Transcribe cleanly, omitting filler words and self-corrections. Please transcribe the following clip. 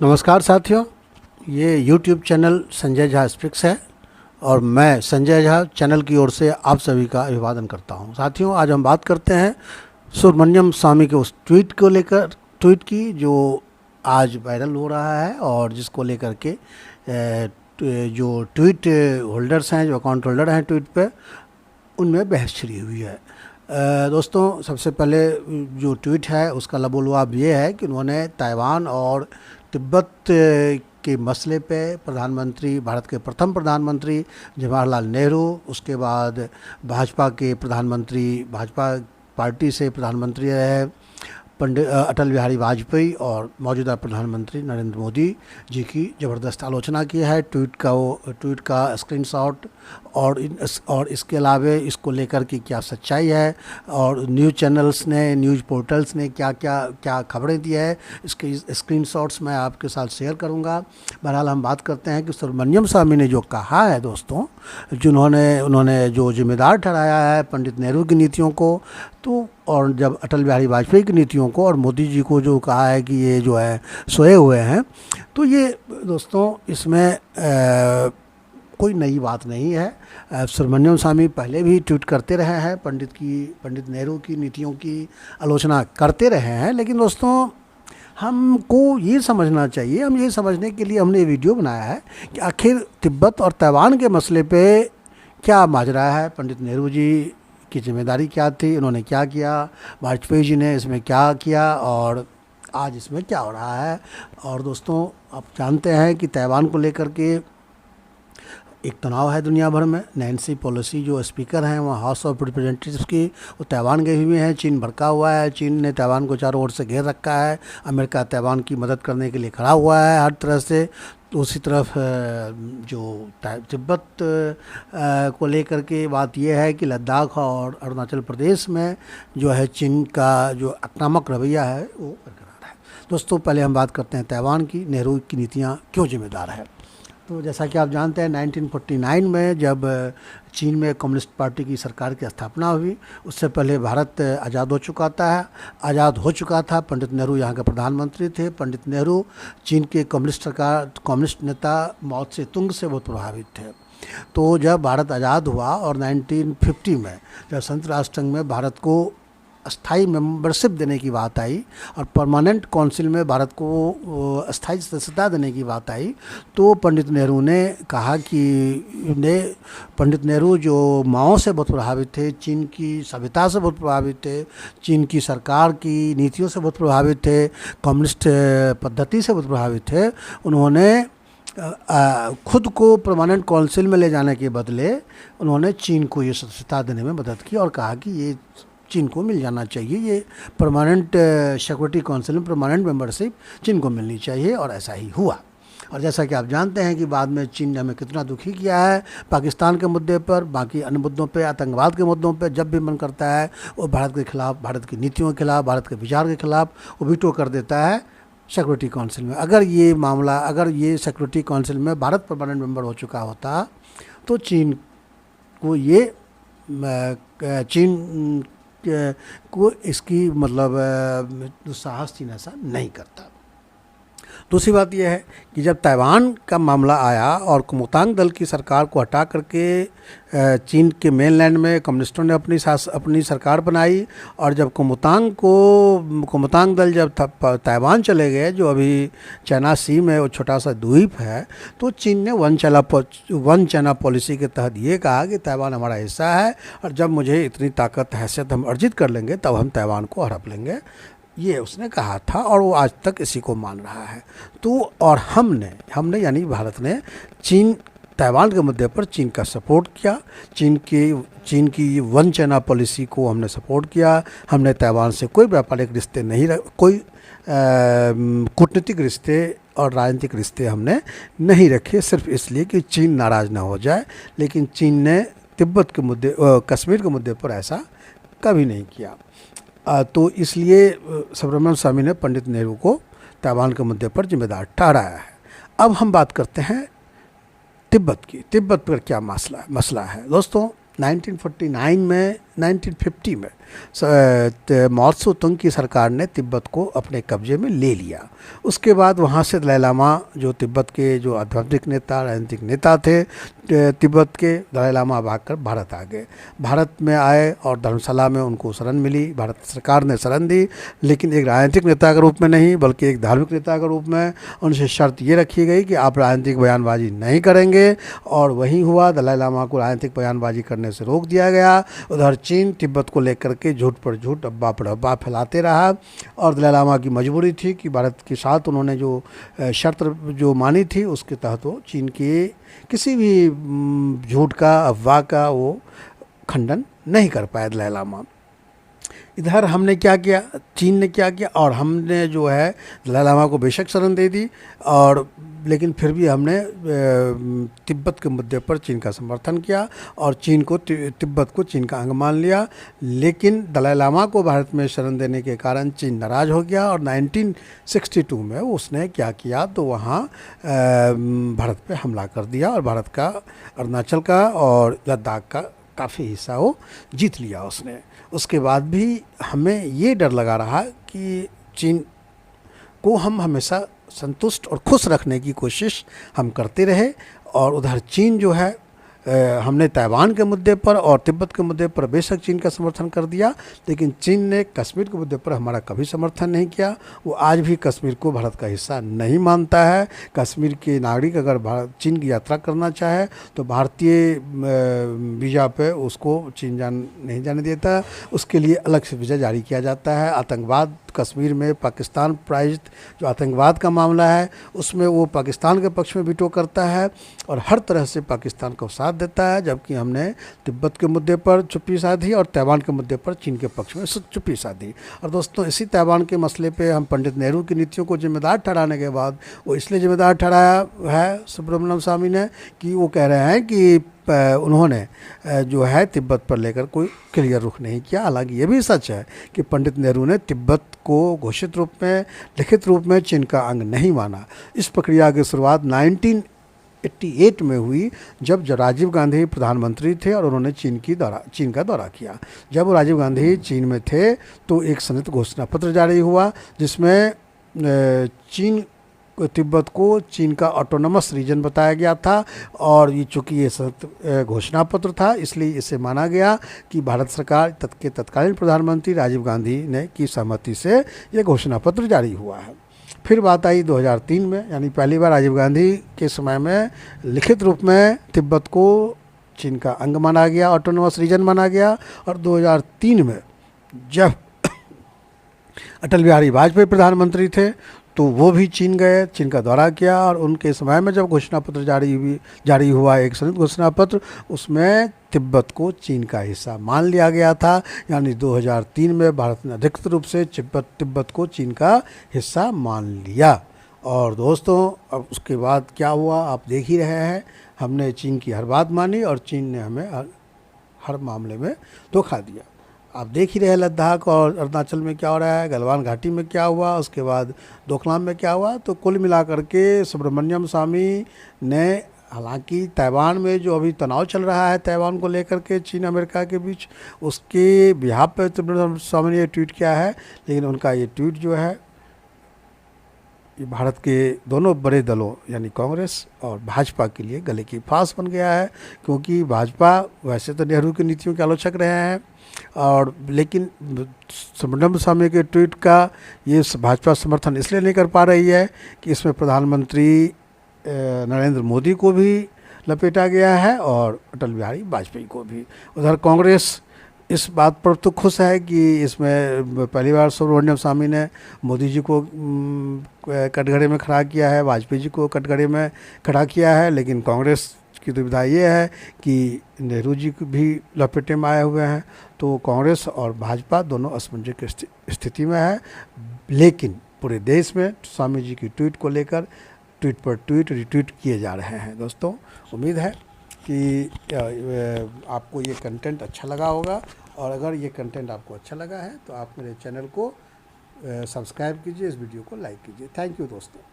नमस्कार साथियों, ये YouTube channel Sanjay Jha speaks है और मैं संजय झा चैनल की ओर से आप सभी का अभिवादन करता हूं। साथियों, आज हम बात करते हैं सुब्रमण्यम स्वामी के उस ट्वीट की जो आज वायरल हो रहा है और जिसको लेकर के जो ट्वीट होल्डर्स हैं, जो अकाउंट होल्डर हैं ट्वीट पे, उनमें बहस छिड़ी हुई है। दोस्तों, सबसे पहले जो ट्वीट है उसका लबोलवाब ये है कि उन्होंने ताइवान और तिब्बत के मसले पे प्रधानमंत्री, भारत के प्रथम प्रधानमंत्री जवाहरलाल नेहरू, उसके बाद भाजपा के प्रधानमंत्री, भाजपा पार्टी से प्रधानमंत्री रहे पंडित अटल बिहारी वाजपेयी और मौजूदा प्रधानमंत्री नरेंद्र मोदी जी की ज़बरदस्त आलोचना की है। ट्वीट का स्क्रीनशॉट और इसके अलावा इसको लेकर के क्या सच्चाई है और न्यूज़ चैनल्स ने, न्यूज़ पोर्टल्स ने क्या खबरें दी है, इसके स्क्रीनशॉट्स मैं आपके साथ शेयर करूंगा। बहरहाल हम बात करते हैं कि सुब्रमण्यम स्वामी ने जो कहा है दोस्तों, उन्होंने जो जिम्मेदार ठहराया है पंडित नेहरू की नीतियों को, तो और जब अटल बिहारी वाजपेयी की नीतियों को और मोदी जी को जो कहा है कि ये जो है सोए हुए हैं, तो ये दोस्तों इसमें कोई नई बात नहीं है। सुब्रमण्यम स्वामी पहले भी ट्वीट करते रहे हैं, पंडित नेहरू की नीतियों की आलोचना करते रहे हैं। लेकिन दोस्तों, हमको ये समझना चाहिए, हम ये समझने के लिए हमने ये वीडियो बनाया है कि आखिर तिब्बत और ताइवान के मसले पे क्या माजरा है, पंडित नेहरू जी की जिम्मेदारी क्या थी, उन्होंने क्या किया, वाजपेयी जी ने इसमें क्या किया और आज इसमें क्या हो रहा है। और दोस्तों, आप जानते हैं कि ताइवान को लेकर के एक तनाव है दुनिया भर में। नैन्सी पेलोसी जो स्पीकर हैं वहाँ हाउस ऑफ रिप्रेजेंटेटिव्स की, वो ताइवान गए हुए हैं। चीन भड़का हुआ है, चीन ने ताइवान को चारों ओर से घेर रखा है। अमेरिका ताइवान की मदद करने के लिए खड़ा हुआ है हर तरह से। दूसरी तरफ जो तिब्बत को लेकर के बात यह है कि लद्दाख और अरुणाचल प्रदेश में जो है चीन का जो आक्रामक रवैया है वो बरकरार है। दोस्तों, पहले हम बात करते हैं ताइवान की। नेहरू की नीतियाँ क्यों जिम्मेदार है। तो जैसा कि आप जानते हैं 1949 में जब चीन में कम्युनिस्ट पार्टी की सरकार की स्थापना हुई, उससे पहले भारत आज़ाद हो चुका था। पंडित नेहरू यहाँ के प्रधानमंत्री थे। पंडित नेहरू चीन के कम्युनिस्ट नेता माओ त्से तुंग से बहुत प्रभावित थे। तो जब भारत आज़ाद हुआ और 1950 में जब संयुक्त राष्ट्र संघ में भारत को अस्थाई मेंबरशिप देने की बात आई और परमानेंट काउंसिल में भारत को अस्थाई सदस्यता देने की बात आई, तो पंडित नेहरू ने कहा कि पंडित नेहरू जो माओ से बहुत प्रभावित थे, चीन की सभ्यता से बहुत प्रभावित थे, चीन की सरकार की नीतियों से बहुत प्रभावित थे, कम्युनिस्ट पद्धति से बहुत प्रभावित थे, उन्होंने खुद को परमानेंट काउंसिल में ले जाने के बदले उन्होंने चीन को ये सदस्यता देने में मदद की और कहा कि ये चीन को मिल जाना चाहिए, ये परमानेंट सिक्योरिटी काउंसिल में परमानेंट मेंबरशिप चीन को मिलनी चाहिए। और ऐसा ही हुआ। और जैसा कि आप जानते हैं कि बाद में चीन ने हमें कितना दुखी किया है पाकिस्तान के मुद्दे पर, बाकी अन्य मुद्दों पे, आतंकवाद के मुद्दों पे जब भी मन करता है वो भारत के खिलाफ, भारत की नीतियों के खिलाफ, भारत के विचार के खिलाफ वो वीटो कर देता है सिक्योरिटी काउंसिल में। अगर ये सिक्योरिटी काउंसिल में भारत परमानेंट मेंबर हो चुका होता तो चीन को को इसकी दुस्साहस चीन ऐसा नहीं करता। दूसरी बात यह है कि जब ताइवान का मामला आया और कुओमिंतांग दल की सरकार को हटा करके चीन के मेनलैंड में कम्युनिस्टों ने अपनी सरकार बनाई और जब कुओमिंतांग दल जब ताइवान चले गए, जो अभी चाइना सी में वो छोटा सा द्वीप है, तो चीन ने वन चाइना पॉलिसी के तहत ये कहा कि ताइवान हमारा हिस्सा है और जब मुझे इतनी ताकत हैसियत हम अर्जित कर लेंगे तब हम ताइवान को हड़प लेंगे, ये उसने कहा था और वो आज तक इसी को मान रहा है। तो और हमने यानी भारत ने ताइवान के मुद्दे पर चीन का सपोर्ट किया, चीन की वन चाइना पॉलिसी को हमने सपोर्ट किया। हमने ताइवान से कोई व्यापारिक रिश्ते नहीं कोई कूटनीतिक रिश्ते और राजनीतिक रिश्ते हमने नहीं रखे, सिर्फ इसलिए कि चीन नाराज़ ना हो जाए। लेकिन चीन ने तिब्बत के मुद्दे, कश्मीर के मुद्दे पर ऐसा कभी नहीं किया। तो इसलिए सुब्रमण्यम स्वामी ने पंडित नेहरू को ताइवान के मुद्दे पर जिम्मेदार ठहराया है। अब हम बात करते हैं तिब्बत की। तिब्बत पर क्या मसला है दोस्तों। 1949 में 1950 में माओ त्से की सरकार ने तिब्बत को अपने कब्जे में ले लिया। उसके बाद वहाँ से दलाई लामा जो तिब्बत के जो आध्यात्मिक नेता राजनीतिक नेता थे तिब्बत के, दलाई लामा भागकर भारत आ गए। भारत में आए और धर्मशाला में उनको शरण मिली, भारत सरकार ने शरण दी, लेकिन एक राजनीतिक नेता के रूप में नहीं बल्कि एक धार्मिक नेता के रूप में। उनसे शर्त ये रखी गई कि आप राजनीतिक बयानबाजी नहीं करेंगे, और वही हुआ। दलाई लामा को राजनीतिक बयानबाजी करने से रोक दिया गया। उधर चीन तिब्बत को लेकर के झूठ पर झूठ, अब्बा पर अब्बा फैलाते रहा, और दलाई लामा की मजबूरी थी कि भारत के साथ उन्होंने जो शर्त जो मानी थी उसके तहत वो चीन के किसी भी झूठ का, अफवाह का वो खंडन नहीं कर पाए दलाई लामा। इधर हमने क्या किया, चीन ने क्या किया, और हमने जो है दलाई लामा को बेशक शरण दे दी, और लेकिन फिर भी हमने तिब्बत के मुद्दे पर चीन का समर्थन किया और चीन को तिब्बत को चीन का अंग मान लिया। लेकिन दलाई लामा को भारत में शरण देने के कारण चीन नाराज़ हो गया, और 1962 में उसने क्या किया, तो वहाँ भारत पे हमला कर दिया, और भारत का अरुणाचल का और लद्दाख का काफ़ी हिस्सा वो जीत लिया उसने। उसके बाद भी हमें ये डर लगा रहा कि चीन को हम हमेशा संतुष्ट और खुश रखने की कोशिश हम करते रहे, और उधर चीन जो है हमने ताइवान के मुद्दे पर और तिब्बत के मुद्दे पर बेशक चीन का समर्थन कर दिया, लेकिन चीन ने कश्मीर के मुद्दे पर हमारा कभी समर्थन नहीं किया। वो आज भी कश्मीर को भारत का हिस्सा नहीं मानता है। कश्मीर के नागरिक अगर चीन की यात्रा करना चाहे तो भारतीय वीज़ा पे उसको चीन नहीं जाने देता, उसके लिए अलग से वीज़ा जारी किया जाता है। आतंकवाद कश्मीर में पाकिस्तान प्रायोजित जो आतंकवाद का मामला है उसमें वो पाकिस्तान के पक्ष में वीटो करता है और हर तरह से पाकिस्तान को साथ देता है, जबकि हमने तिब्बत के मुद्दे पर चुप्पी साधी और ताइवान के मुद्दे पर चीन के पक्ष में चुप्पी साधी। और दोस्तों, इसी ताइवान के मसले पे हम पंडित नेहरू की नीतियों को जिम्मेदार ठहराने के बाद, वो इसलिए जिम्मेदार ठहराया है सुब्रमण्यम स्वामी ने कि वो कह रहे हैं कि उन्होंने जो है तिब्बत पर लेकर कोई क्लियर रुख नहीं किया। हालांकि ये भी सच है कि पंडित नेहरू ने तिब्बत को घोषित रूप में, लिखित रूप में चीन का अंग नहीं माना। इस प्रक्रिया की शुरुआत 1988 में हुई, जब राजीव गांधी प्रधानमंत्री थे और उन्होंने चीन का दौरा किया। जब राजीव गांधी चीन में थे तो एक संयुक्त घोषणा पत्र जारी हुआ जिसमें चीन तिब्बत को चीन का ऑटोनमस रीजन बताया गया था, और ये चूँकि ये संयुक्त घोषणा पत्र था इसलिए इसे माना गया कि भारत सरकार के तत्कालीन प्रधानमंत्री राजीव गांधी ने की सहमति से ये घोषणा पत्र जारी हुआ है। फिर बात आई 2003 में, यानी पहली बार राजीव गांधी के समय में लिखित रूप में तिब्बत को चीन का अंग माना गया, ऑटोनमस रीजन माना गया। और 2003 में जब अटल बिहारी वाजपेयी प्रधानमंत्री थे तो वो भी चीन गए, चीन का दौरा किया, और उनके समय में जब घोषणा पत्र जारी हुआ, एक संयुक्त घोषणा पत्र, उसमें तिब्बत को चीन का हिस्सा मान लिया गया था। यानी 2003 में भारत ने अधिकृत रूप से तिब्बत को चीन का हिस्सा मान लिया। और दोस्तों, अब उसके बाद क्या हुआ आप देख ही रहे हैं। हमने चीन की हर बात मानी और चीन ने हमें हर मामले में धोखा दिया। आप देख ही रहे लद्दाख और अरुणाचल में क्या हो रहा है, गलवान घाटी में क्या हुआ, उसके बाद डोकलाम में क्या हुआ। तो कुल मिलाकर के सुब्रमण्यम स्वामी ने, हालांकि ताइवान में जो अभी तनाव चल रहा है ताइवान को लेकर के चीन अमेरिका के बीच, उसके बिहाफ पे सुब्रमण्यम स्वामी ने ये ट्वीट किया है, लेकिन उनका ये ट्वीट जो है ये भारत के दोनों बड़े दलों यानी कांग्रेस और भाजपा के लिए गले की फांस बन गया है। क्योंकि भाजपा वैसे तो नेहरू की नीतियों के आलोचक रहे हैं, और लेकिन सुब्रमण्यम स्वामी के ट्वीट का ये भाजपा समर्थन इसलिए नहीं कर पा रही है कि इसमें प्रधानमंत्री नरेंद्र मोदी को भी लपेटा गया है और अटल बिहारी वाजपेयी को भी। उधर कांग्रेस इस बात पर तो खुश है कि इसमें पहली बार सुब्रमण्यम स्वामी ने मोदी जी को कटघरे में खड़ा किया है, वाजपेयी जी को कटघरे में खड़ा किया है, लेकिन कांग्रेस की दुविधा ये है कि नेहरू जी भी लपेटे में आए हुए हैं। तो कांग्रेस और भाजपा दोनों असमंजस की स्थिति में है। लेकिन पूरे देश में स्वामी जी की ट्वीट को लेकर ट्वीट पर ट्वीट रिट्वीट किए जा रहे हैं। दोस्तों, उम्मीद है कि आपको ये कंटेंट अच्छा लगा होगा, और अगर ये कंटेंट आपको अच्छा लगा है तो आप मेरे चैनल को सब्सक्राइब कीजिए, इस वीडियो को लाइक कीजिए। थैंक यू दोस्तों।